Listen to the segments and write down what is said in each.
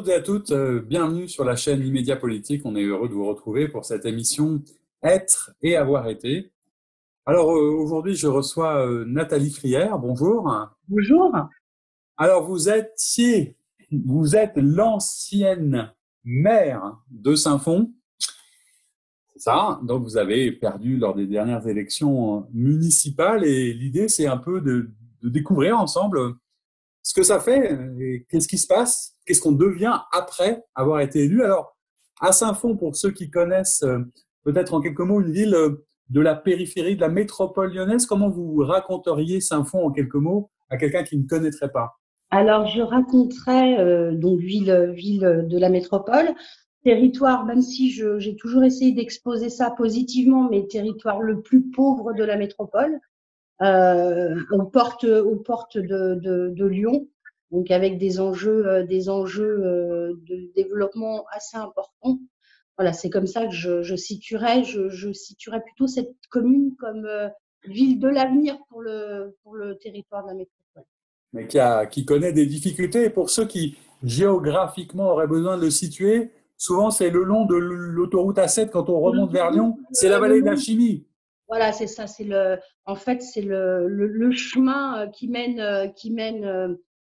toutes et à toutes, bienvenue sur la chaîne Immédia Politique. On est heureux de vous retrouver pour cette émission Être et avoir été. Alors aujourd'hui, je reçois Nathalie Frière. Bonjour. Bonjour. Alors vous êtes l'ancienne maire de Saint-Fond, c'est ça? Donc vous avez perdu lors des dernières élections municipales et l'idée c'est un peu de découvrir ensemble ce que ça fait et qu'est-ce qui se passe, qu'est-ce qu'on devient après avoir été élu. Alors, à Saint-Fond, pour ceux qui connaissent peut-être en quelques mots une ville de la périphérie, de la métropole lyonnaise, comment vous raconteriez Saint-Fond en quelques mots à quelqu'un qui ne connaîtrait pas? Alors, je raconterai donc ville de la métropole, territoire, même si j'ai toujours essayé d'exposer ça positivement, mais territoire le plus pauvre de la métropole, aux portes de Lyon, donc avec des enjeux de développement assez importants. Voilà, c'est comme ça que je situerais plutôt cette commune comme ville de l'avenir pour le territoire de la métropole. Mais qui connaît des difficultés. Et pour ceux qui, géographiquement, auraient besoin de le situer, souvent c'est le long de l'autoroute A7 quand on remonte vers Lyon, c'est la vallée de la Chimie. Voilà, c'est ça. En fait, c'est le chemin qui mène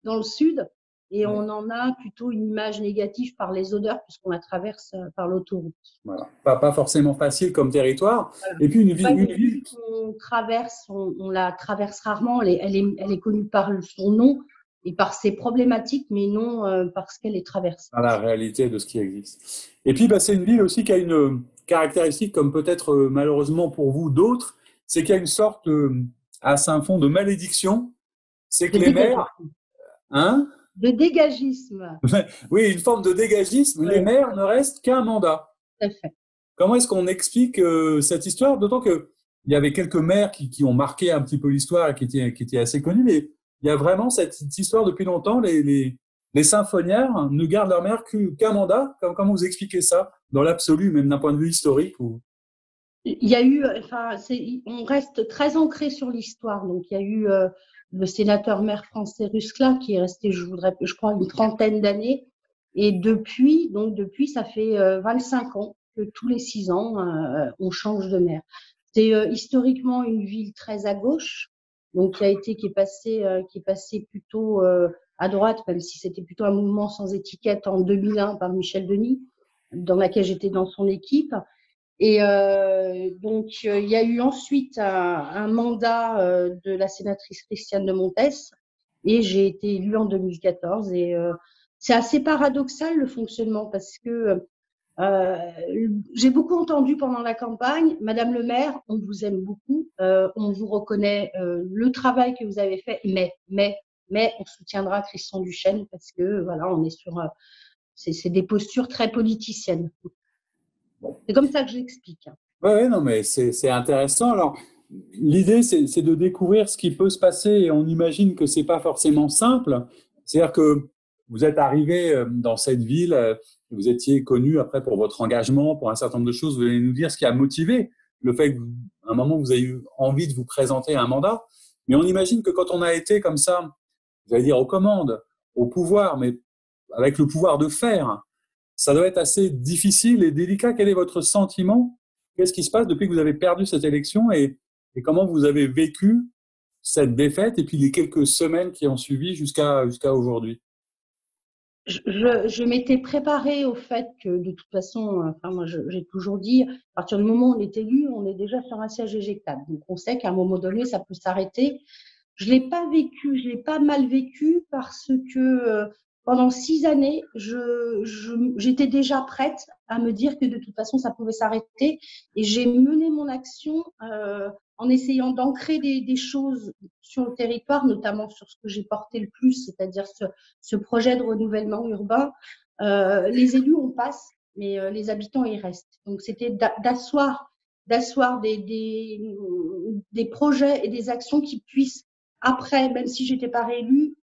dans le sud, et Ouais. on en a plutôt une image négative par les odeurs puisqu'on la traverse par l'autoroute. Voilà. Pas forcément facile comme territoire. Voilà. Et puis C'est pas une une ville ville qu'on traverse, on la traverse rarement. Elle est connue par son nom et par ses problématiques, mais non parce qu'elle est traversée. dans la réalité de ce qui existe. Et puis, c'est une ville aussi qui a une caractéristique, comme peut-être malheureusement pour vous d'autres, c'est qu'il y a une sorte, à Saint-Fond, de malédiction. C'est que De les maires, dégagisme. hein, De dégagisme. oui, une forme de dégagisme, les Ouais, maires ne restent qu'un mandat. tout à fait. Comment est-ce qu'on explique cette histoire? D'autant que il y avait quelques maires qui ont marqué un petit peu l'histoire et qui étaient assez connus, mais il y a vraiment cette histoire depuis longtemps. Les symphoniaires ne gardent leur maire qu'un mandat. Comment vous expliquez ça dans l'absolu, même d'un point de vue historique ou... Il y a eu, enfin, on reste très ancré sur l'histoire. Donc, il y a eu le sénateur maire français Ruscla qui est resté, je crois, une trentaine d'années. Et depuis, ça fait 25 ans que tous les 6 ans, on change de maire. C'est historiquement une ville très à gauche, donc qui est passé plutôt à droite, même si c'était plutôt un mouvement sans étiquette en 2001 par Michel Denis, dans laquelle j'étais dans son équipe. Et donc, il y a eu ensuite un mandat de la sénatrice Christiane de Montès, et j'ai été élue en 2014. Et c'est assez paradoxal le fonctionnement parce que euh, j'ai beaucoup entendu pendant la campagne, Madame le maire, on vous aime beaucoup, on vous reconnaît le travail que vous avez fait, mais on soutiendra Christian Duchesne parce que voilà, on est sur, c'est des postures très politiciennes. C'est comme ça que j'explique. Ouais, ouais, non, mais c'est intéressant. Alors, l'idée, c'est de découvrir ce qui peut se passer et on imagine que c'est pas forcément simple. C'est-à-dire que vous êtes arrivé dans cette ville, vous étiez connu après pour votre engagement, pour un certain nombre de choses. Vous allez nous dire ce qui a motivé le fait qu'à un moment, vous avez eu envie de vous présenter à un mandat. Mais on imagine que quand on a été comme ça, vous allez dire aux commandes, au pouvoir, mais avec le pouvoir de faire, ça doit être assez difficile et délicat. Quel est votre sentiment? Qu'est-ce qui se passe depuis que vous avez perdu cette élection et comment vous avez vécu cette défaite et puis les quelques semaines qui ont suivi jusqu'à aujourd'hui? Je m'étais préparée au fait que de toute façon, enfin moi j'ai toujours dit, à partir du moment où on est élu, on est déjà sur un siège éjectable. Donc on sait qu'à un moment donné, ça peut s'arrêter. Je l'ai pas mal vécu parce que pendant 6 années, j'étais déjà prête à me dire que de toute façon, ça pouvait s'arrêter. Et j'ai mené mon action en essayant d'ancrer des choses sur le territoire, notamment sur ce que j'ai porté le plus, c'est-à-dire ce projet de renouvellement urbain. Les élus, on passe, mais les habitants, ils restent. Donc, c'était d'asseoir des projets et des actions qui puissent, après, même si j'étais pas réélue,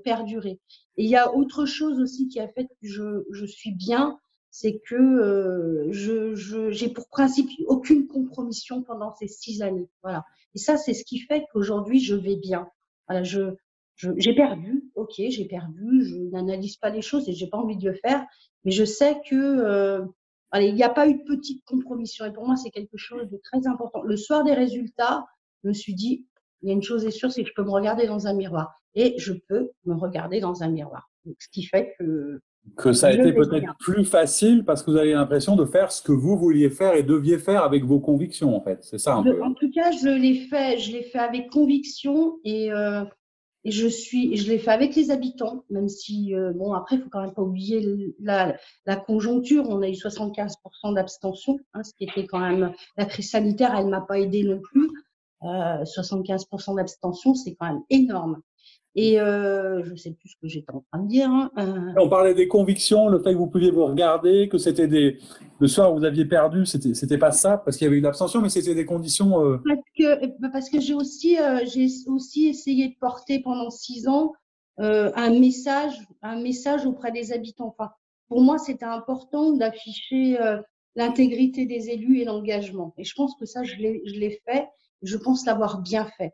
perdurer. Et il y a autre chose aussi qui a fait que je suis bien, c'est que j'ai pour principe aucune compromission pendant ces 6 années. Voilà. Et ça, c'est ce qui fait qu'aujourd'hui, je vais bien. Voilà, j'ai perdu, ok, j'ai perdu, je n'analyse pas les choses et j'ai pas envie de le faire, mais je sais que allez, il n'y a pas eu de petite compromission et pour moi c'est quelque chose de très important. Le soir des résultats, je me suis dit, il y a une chose est sûre, c'est que je peux me regarder dans un miroir et je peux me regarder dans un miroir. Donc, ce qui fait Que ça a je été vais peut-être bien. plus facile parce que vous avez l'impression de faire ce que vous vouliez faire et deviez faire avec vos convictions, en fait. C'est ça un peu. En tout cas, je l'ai fait avec conviction et je l'ai fait avec les habitants, même si, bon, après, il faut quand même pas oublier la conjoncture. On a eu 75% d'abstention, hein, ce qui était quand même, la crise sanitaire, elle m'a pas aidé non plus. 75% d'abstention, c'est quand même énorme. Et je sais plus ce que j'étais en train de dire, hein. On parlait des convictions, le fait que vous pouviez vous regarder, que c'était le soir où vous aviez perdu, c'était pas ça, parce qu'il y avait une abstention, mais c'était des conditions. Parce que j'ai aussi essayé de porter pendant 6 ans un message auprès des habitants. Enfin, pour moi, c'était important d'afficher l'intégrité des élus et l'engagement. Et je pense que ça, je l'ai fait. Je pense l'avoir bien fait.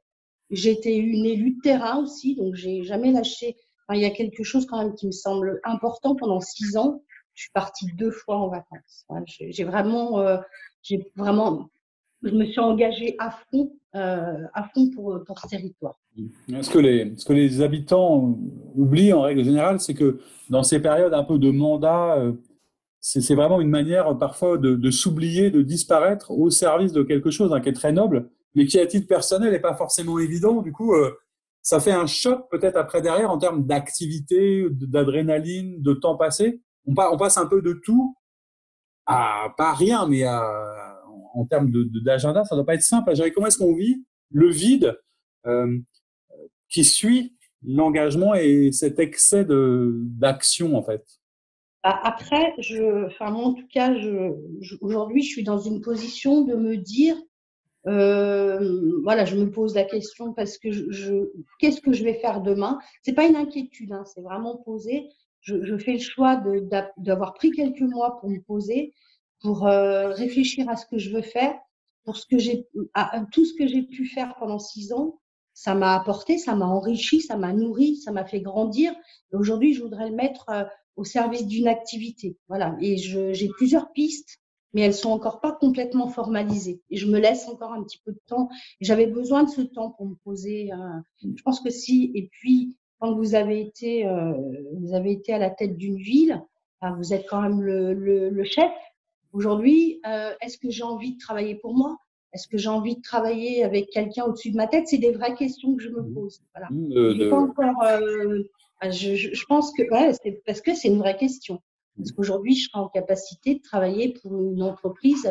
J'étais une élue de terrain aussi, donc j'ai jamais lâché. Enfin, il y a quelque chose quand même qui me semble important. Pendant 6 ans, je suis partie 2 fois en vacances. Ouais, j'ai vraiment je me suis engagée à fond pour ce territoire. Ce que les habitants oublient en règle générale, c'est que dans ces périodes un peu de mandat, c'est vraiment une manière parfois de s'oublier, de disparaître au service de quelque chose hein, qui est très noble, mais qui à titre personnel n'est pas forcément évident. Du coup, ça fait un choc peut-être après derrière en termes d'activité, d'adrénaline, de temps passé. On passe un peu de tout à pas rien, mais en termes d'agenda, ça ne doit pas être simple à gérer. Comment est-ce qu'on vit le vide euh, qui suit l'engagement et cet excès d'action en fait? Après, enfin moi en tout cas, aujourd'hui, je suis dans une position de me dire, voilà, je me pose la question parce que qu'est-ce que je vais faire demain? C'est pas une inquiétude, hein, c'est vraiment posé. Je fais le choix d'avoir pris quelques mois pour me poser, pour réfléchir à ce que je veux faire, pour à tout ce que j'ai pu faire pendant 6 ans. Ça m'a apporté, ça m'a enrichi, ça m'a nourri, ça m'a fait grandir. Et aujourd'hui, je voudrais le mettre au service d'une activité. Voilà. Et j'ai plusieurs pistes, mais elles sont encore pas complètement formalisées. Et je me laisse encore un petit peu de temps. J'avais besoin de ce temps pour me poser. Je pense que si, et puis, quand vous avez été à la tête d'une ville, vous êtes quand même le chef. Aujourd'hui, est-ce que j'ai envie de travailler pour moi? Est-ce que j'ai envie de travailler avec quelqu'un au-dessus de ma tête? C'est des vraies questions que je me pose. Voilà. J'ai pas encore. Je pense que ouais, c'est parce que c'est une vraie question. Est-ce qu'aujourd'hui, je serai en capacité de travailler pour une entreprise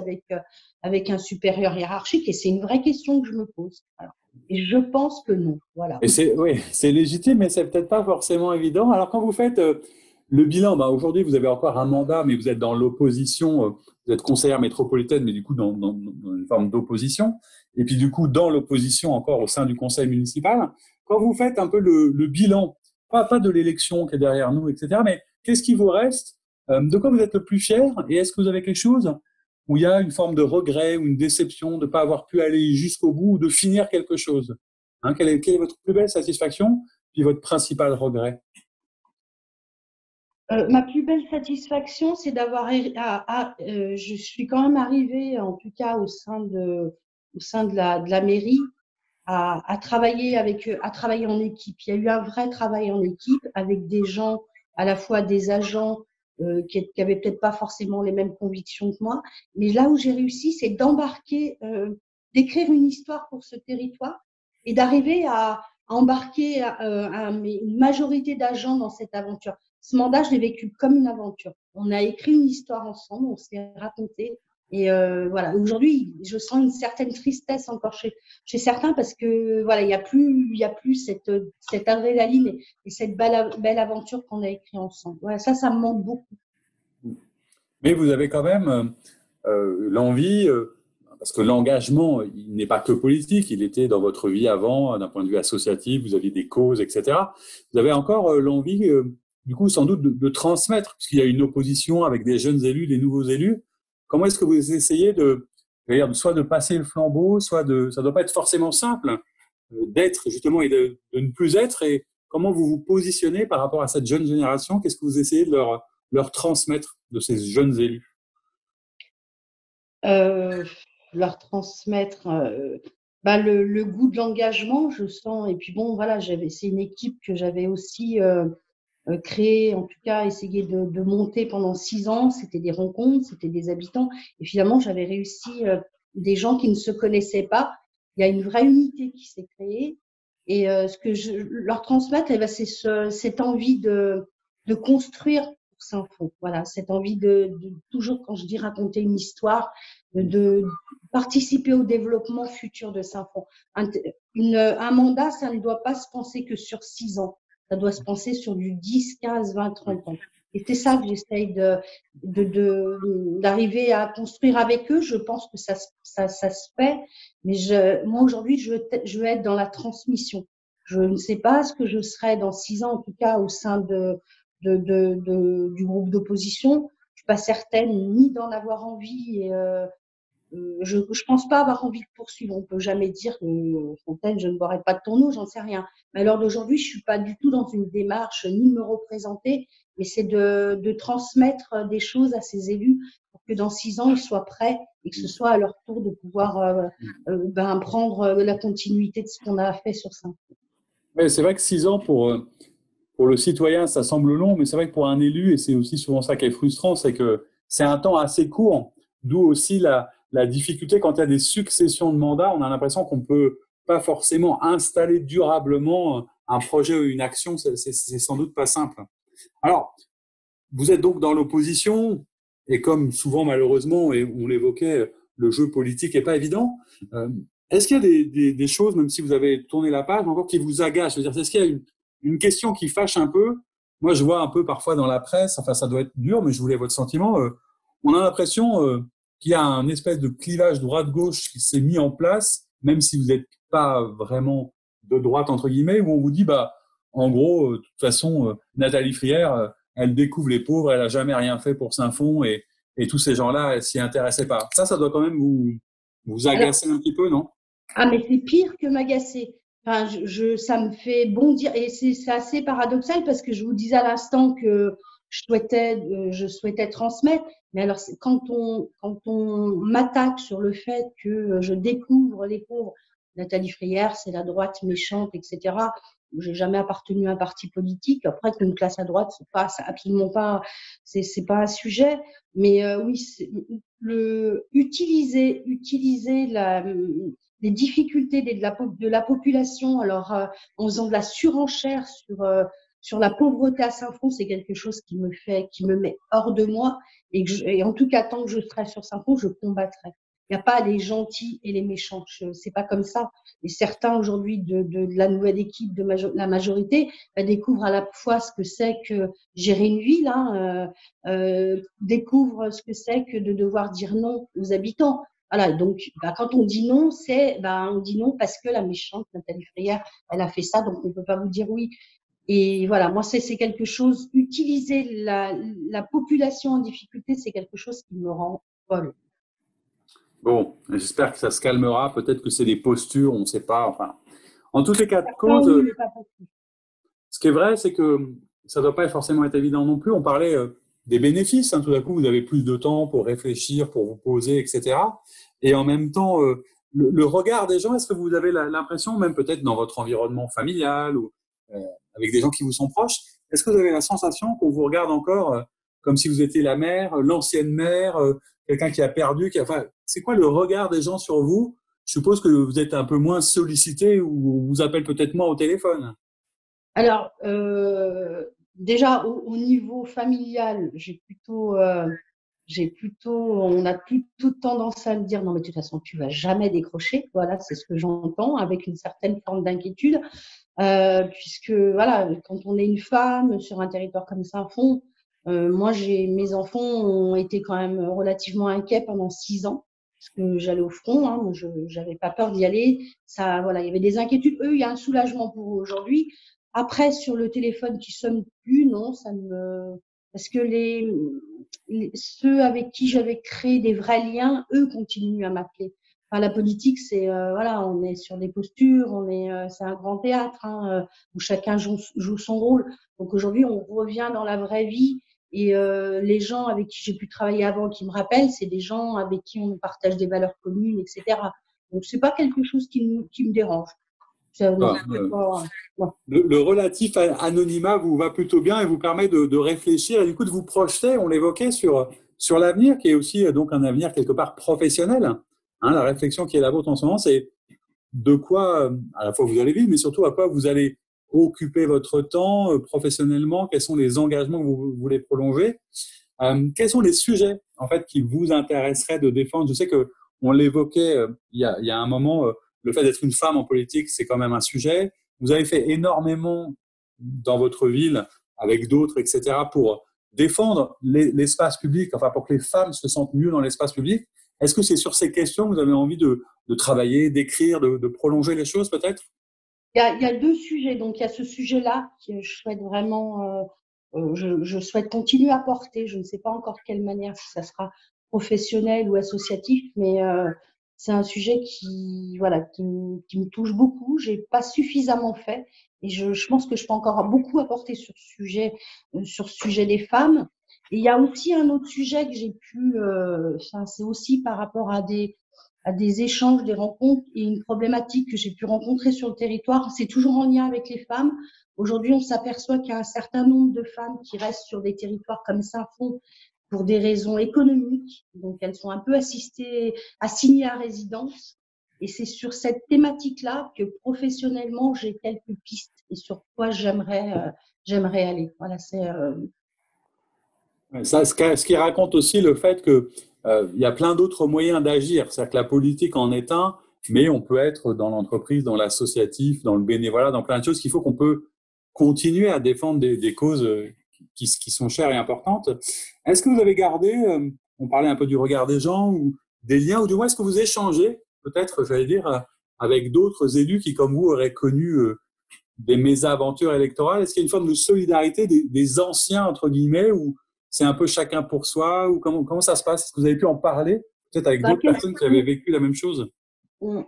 avec un supérieur hiérarchique? Et c'est une vraie question que je me pose. Voilà. Et je pense que non. Voilà. Et c'est oui, c'est légitime, mais c'est peut-être pas forcément évident. Alors quand vous faites le bilan, bah, aujourd'hui vous avez encore un mandat, mais vous êtes dans l'opposition, vous êtes conseillère métropolitaine, mais du coup dans une forme d'opposition, et puis du coup dans l'opposition encore au sein du conseil municipal. Quand vous faites un peu le bilan, pas de l'élection qui est derrière nous, etc., mais qu'est-ce qui vous reste? De quoi vous êtes le plus fier? Et est-ce que vous avez quelque chose où il y a une forme de regret ou une déception de ne pas avoir pu aller jusqu'au bout ou de finir quelque chose? Hein, quelle est votre plus belle satisfaction, puis votre principal regret? Ma plus belle satisfaction, c'est je suis quand même arrivée, en tout cas au sein de la mairie, à travailler à travailler en équipe. Il y a eu un vrai travail en équipe avec des gens, à la fois des agents qui avaient peut-être pas forcément les mêmes convictions que moi. Mais là où j'ai réussi, c'est d'écrire une histoire pour ce territoire et d'arriver à embarquer une majorité d'agents dans cette aventure. Ce mandat, je l'ai vécu comme une aventure. On a écrit une histoire ensemble, on s'est raconté. Et voilà, aujourd'hui, je sens une certaine tristesse encore chez certains parce que voilà, il y a plus cette adrénaline et cette belle aventure qu'on a écrite ensemble. Voilà, ça me manque beaucoup. Mais vous avez quand même l'envie, parce que l'engagement, il n'est pas que politique, il était dans votre vie avant, d'un point de vue associatif, vous aviez des causes, etc. Vous avez encore l'envie, du coup, sans doute, de transmettre, puisqu'il y a une opposition avec des jeunes élus, des nouveaux élus. Comment est-ce que vous essayez soit de passer le flambeau, ça ne doit pas être forcément simple, d'être justement et de ne plus être, et comment vous vous positionnez par rapport à cette jeune génération? Qu'est-ce que vous essayez de leur transmettre de ces jeunes élus? Euh, Leur transmettre le goût de l'engagement, je sens. Et puis bon, voilà, c'est une équipe que j'avais aussi créée, en tout cas essayé de monter pendant 6 ans. C'était des rencontres, c'était des habitants. Et finalement, j'avais réussi des gens qui ne se connaissaient pas. Il y a une vraie unité qui s'est créée. Et ce que je leur transmettre, eh ben, c'est cette envie de construire pour Saint-Fond. Voilà, cette envie de toujours, quand je dis raconter une histoire, de participer au développement futur de Saint-Fond. Un mandat, ça ne doit pas se penser que sur 6 ans. Ça doit se penser sur du 10, 15, 20, 30 ans. Et c'est ça que j'essaye d'arriver à construire avec eux. Je pense que ça se fait. Mais moi, aujourd'hui, je veux être dans la transmission. Je ne sais pas ce que je serai dans 6 ans, en tout cas, au sein du groupe d'opposition. Je suis pas certaine ni d'en avoir envie et je pense pas avoir envie de poursuivre. On peut jamais dire Fontaine, je ne boirai pas de ton eau, j'en sais rien. Mais à l'heure d'aujourd'hui, je suis pas du tout dans une démarche ni de me représenter, mais c'est de transmettre des choses à ces élus pour que dans 6 ans, ils soient prêts et que ce soit à leur tour de pouvoir prendre la continuité de ce qu'on a fait sur ça. Ouais, c'est vrai que 6 ans pour le citoyen, ça semble long, mais c'est vrai que pour un élu, et c'est aussi souvent ça qui est frustrant, c'est que c'est un temps assez court, d'où aussi la difficulté quand il y a des successions de mandats, on a l'impression qu'on ne peut pas forcément installer durablement un projet ou une action, c'est sans doute pas simple. Alors, vous êtes donc dans l'opposition, et comme souvent malheureusement, et on l'évoquait, le jeu politique n'est pas évident. Euh, Est-ce qu'il y a des choses, même si vous avez tourné la page, encore qui vous agacent? Je veux dire, est-ce qu'il y a une question qui fâche un peu? Moi, je vois un peu parfois dans la presse, enfin ça doit être dur, mais je voulais votre sentiment. On a l'impression qu'il y a un espèce de clivage droite-gauche qui s'est mis en place, même si vous n'êtes pas vraiment de droite, entre guillemets, où on vous dit, bah, en gros, de toute façon, Nathalie Frière, elle découvre les pauvres, elle a jamais rien fait pour Saint-Fond et tous ces gens-là, elle s'y intéressait pas. Ça doit quand même vous Alors, agacer un petit peu, non? mais c'est pire que m'agacer. Enfin, ça me fait bondir et c'est assez paradoxal parce que je vous disais à l'instant que je souhaitais transmettre. Mais alors, quand on m'attaque sur le fait que je découvre les pauvres, Nathalie Frière, c'est la droite méchante, etc. J'ai jamais appartenu à un parti politique. Après, qu'on me classe à droite, c'est absolument pas, c'est pas un sujet. Mais oui, utiliser les difficultés de la population, alors en faisant de la surenchère sur la pauvreté à Saint-Fond, c'est quelque chose qui me met hors de moi et en tout cas tant que je serai sur Saint-Fond, je combattrai. Il n'y a pas les gentils et les méchants, c'est pas comme ça. Et certains aujourd'hui de la nouvelle équipe de la majorité découvrent à la fois ce que c'est que gérer une ville, découvrent ce que c'est que de devoir dire non aux habitants. Voilà, donc quand on dit non, on dit non parce que la méchante Nathalie Frière, elle a fait ça, donc on ne peut pas vous dire oui. Et voilà, moi c'est quelque chose, utiliser la population en difficulté, c'est quelque chose qui me rend folle. Bon, j'espère que ça se calmera. Peut-être que c'est des postures, on ne sait pas. Enfin, en tous les cas de Ah cause, oui, mais pas possible. ce qui est vrai, c'est que ça ne doit pas forcément être évident non plus. On parlait des bénéfices. Hein, tout d'un coup, vous avez plus de temps pour réfléchir, pour vous poser, etc. Et en même temps, le regard des gens, est-ce que vous avez l'impression, même peut-être dans votre environnement familial ou euh, avec des gens qui vous sont proches, est-ce que vous avez la sensation qu'on vous regarde encore comme si vous étiez la mère, l'ancienne mère, quelqu'un qui a perdu, enfin, c'est quoi le regard des gens sur vous? Je suppose que vous êtes un peu moins sollicité ou on vous appelle peut-être moins au téléphone. Alors, déjà, au niveau familial, on a plutôt tendance à me dire, non, mais de toute façon, tu vas jamais décrocher. Voilà, c'est ce que j'entends avec une certaine forme d'inquiétude, puisque, voilà, quand on est une femme sur un territoire comme Saint-Fond, moi, mes enfants ont été quand même relativement inquiets pendant 6 ans, parce que j'allais au front, hein, moi, je n'avais pas peur d'y aller. Ça, voilà, il y avait des inquiétudes. Eux, il y a un soulagement pour eux aujourd'hui. Après, sur le téléphone qui sonne plus, non, parce que ceux avec qui j'avais créé des vrais liens, eux continuent à m'appeler. La politique, c'est voilà, on est sur des postures, c'est un grand théâtre où chacun joue son rôle. Donc aujourd'hui, on revient dans la vraie vie et les gens avec qui j'ai pu travailler avant, qui me rappellent, c'est des gens avec qui on partage des valeurs communes, etc. Donc c'est pas quelque chose qui me dérange. Non, non. Le relatif anonymat vous va plutôt bien et vous permet de réfléchir et du coup de vous projeter, on l'évoquait, sur l'avenir qui est aussi donc un avenir quelque part professionnel. Hein, la réflexion qui est la vôtre en ce moment, c'est de quoi à la fois vous allez vivre, mais surtout à quoi vous allez occuper votre temps professionnellement, quels sont les engagements que vous voulez prolonger, quels sont les sujets en fait qui vous intéresseraient de défendre. Je sais que on l'évoquait il y a un moment, le fait d'être une femme en politique, c'est quand même un sujet. Vous avez fait énormément dans votre ville avec d'autres, etc., pour défendre l'espace public, enfin pour que les femmes se sentent mieux dans l'espace public. Est-ce que c'est sur ces questions que vous avez envie de travailler, d'écrire, de prolonger les choses peut-être? Il y a deux sujets. Donc, il y a ce sujet-là que je souhaite vraiment, je souhaite continuer à porter. Je ne sais pas encore de quelle manière, si ça sera professionnel ou associatif, mais c'est un sujet voilà, qui me touche beaucoup. J'ai pas suffisamment fait et je pense que je peux encore beaucoup apporter sur ce sujet des femmes. Et il y a aussi un autre sujet que j'ai pu, c'est aussi par rapport à des échanges, des rencontres et une problématique que j'ai pu rencontrer sur le territoire. C'est toujours en lien avec les femmes. Aujourd'hui, on s'aperçoit qu'il y a un certain nombre de femmes qui restent sur des territoires comme Saint-Fond pour des raisons économiques. Donc, elles sont un peu assignées à résidence. Et c'est sur cette thématique-là que professionnellement, j'ai quelques pistes et sur quoi j'aimerais aller. Voilà, c'est Ça, ce qui raconte aussi le fait que il y a plein d'autres moyens d'agir. C'est-à-dire que la politique en est un, mais on peut être dans l'entreprise, dans l'associatif, dans le bénévolat, dans plein de choses qu'il faut qu'on peut continuer à défendre des causes qui sont chères et importantes. Est-ce que vous avez gardé, on parlait un peu du regard des gens ou des liens, ou du moins est-ce que vous échangez, peut-être, j'allais dire, avec d'autres élus qui, comme vous, auraient connu des mésaventures électorales? Est-ce qu'il y a une forme de solidarité des anciens, entre guillemets, ou c'est un peu chacun pour soi, ou comment ça se passe? Est-ce que vous avez pu en parler, peut-être avec d'autres personnes qui avaient vécu la même chose? On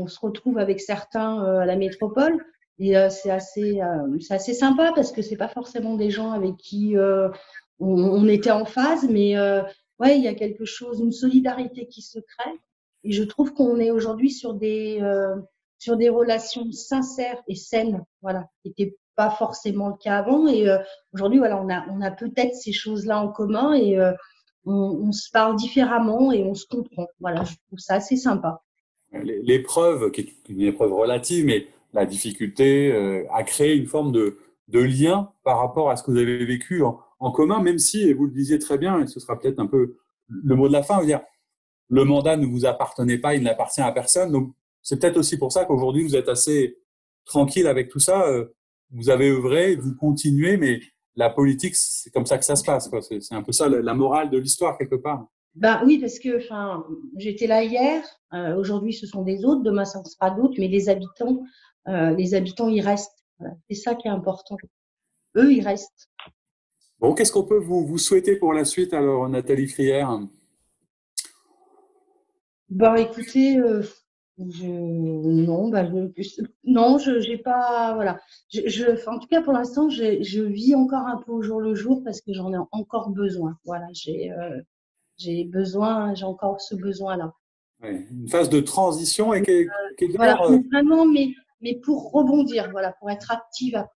se retrouve avec certains à la métropole et c'est assez sympa parce que c'est pas forcément des gens avec qui on était en phase, mais ouais, il y a quelque chose, une solidarité qui se crée et je trouve qu'on est aujourd'hui sur des relations sincères et saines, voilà, qui n'était pas forcément le cas avant et aujourd'hui, voilà, on a peut-être ces choses-là en commun et on se parle différemment et on se comprend. Voilà, je trouve ça assez sympa. L'épreuve, qui est une épreuve relative, mais la difficulté à créer une forme de lien par rapport à ce que vous avez vécu en commun, même si, et vous le disiez très bien, et ce sera peut-être un peu le mot de la fin, je veux dire, le mandat ne vous appartenait pas, il n'appartient à personne. Donc, c'est peut-être aussi pour ça qu'aujourd'hui, vous êtes assez tranquille avec tout ça. Vous avez œuvré, vous continuez, mais la politique, c'est comme ça que ça se passe, quoi. C'est un peu ça la morale de l'histoire, quelque part. Ben oui, parce que enfin, j'étais là hier. Aujourd'hui, ce sont des autres. Demain, ça sera d'autres. Mais les habitants, ils restent. Voilà. C'est ça qui est important. Eux, ils restent. Bon, qu'est-ce qu'on peut vous souhaiter pour la suite, alors, Nathalie Crière? Ben écoutez, non, non, j'ai pas, voilà. Enfin, en tout cas, pour l'instant, je vis encore un peu au jour le jour parce que j'en ai encore besoin. Voilà, j'ai besoin, j'ai encore ce besoin-là. Ouais, une phase de transition et qui est Voilà, d'ailleurs vraiment, mais pour rebondir, voilà, pour être active après.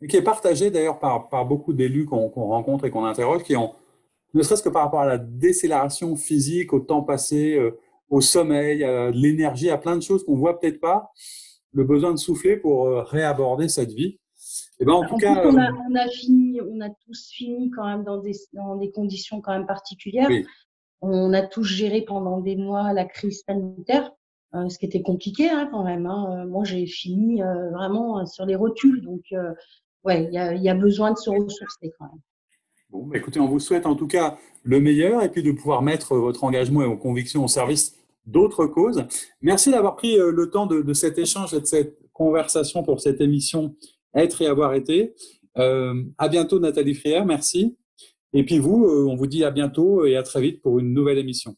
qui est partagée d'ailleurs par beaucoup d'élus qu'on rencontre et qu'on interroge, qui ont, ne serait-ce que par rapport à la décélération physique, au temps passé, au sommeil, à l'énergie, à plein de choses qu'on voit peut-être pas, le besoin de souffler pour réaborder cette vie. Et ben en tout En plus, cas, on a tous fini quand même dans des conditions quand même particulières. oui. On a tous géré pendant des mois la crise sanitaire, ce qui était compliqué quand même. Moi, j'ai fini vraiment sur les rotules, donc ouais, il y a besoin de se ressourcer quand même. Bon, bah, écoutez, on vous souhaite en tout cas le meilleur et puis de pouvoir mettre votre engagement et vos convictions au service d'autres causes. Merci d'avoir pris le temps de cet échange et de cette conversation pour cette émission Être et avoir été. À bientôt, Nathalie Frière, merci. Et puis vous, on vous dit à bientôt et à très vite pour une nouvelle émission.